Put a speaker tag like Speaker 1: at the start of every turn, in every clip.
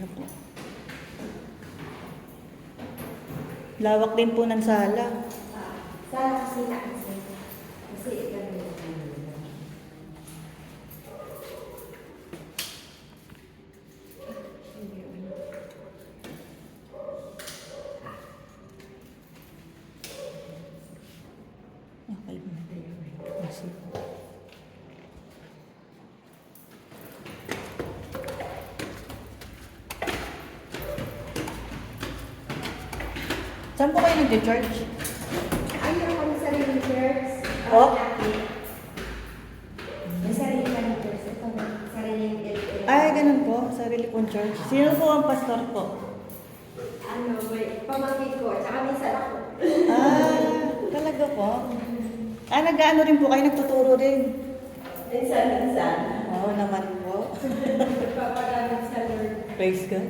Speaker 1: Ano po? Lawak din po ng sala.
Speaker 2: Sala kasi na kasi. Kasi ito na
Speaker 1: Okay na. Kasi, saan po kayo nag-charge?
Speaker 2: ayun ako ng sariling chairs.
Speaker 1: Oh?
Speaker 2: May sariling kami chairs. Ito na. Sariling
Speaker 1: Ay, ganun po. Sarili pong charge. Sino po ang pastor po?
Speaker 2: ano, may pamangkin ko. Tsaka minsan ako.
Speaker 1: Talaga po? Nag-ano rin po kayo, nagtuturo din.
Speaker 2: Minsan.
Speaker 1: Oo naman po.
Speaker 2: Nagpapagamit sa Lord.
Speaker 1: Praise God.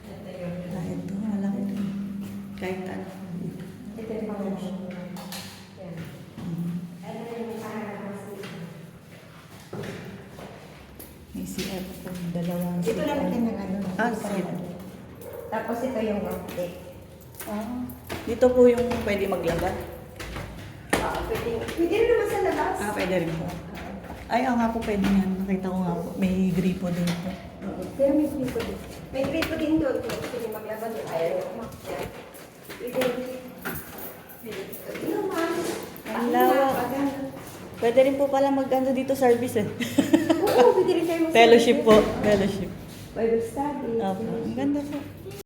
Speaker 2: Ito yun.
Speaker 1: Ito, malaki din. Kahit ano.
Speaker 2: Ito yung pamangkin ko. Yan. Ano yung pangarap mo sa
Speaker 1: May CF po, dalawang
Speaker 2: Ito lang
Speaker 1: CF.
Speaker 2: din ng ano.
Speaker 1: CF.
Speaker 2: Tapos ito yung rock-deck.
Speaker 1: Dito po yung pwede maglaba.
Speaker 2: Pwede rin naman sa labas.
Speaker 1: Pwede rin po. Ay, nga po, pwede yan. Nakita ko nga po. May gripo din po.
Speaker 2: Pero may gripo din. May gripo din doon. Pwede maglaban doon. Ayaw yung umakyat. Pwede rin. Pwede naman.
Speaker 1: Ang lawak. Pwede rin po pala mag-ano dito service eh.
Speaker 2: Oo, pwede rin kayo mag-
Speaker 1: Fellowship po. Fellowship.
Speaker 2: Bible study.
Speaker 1: Opo. Ang ganda po.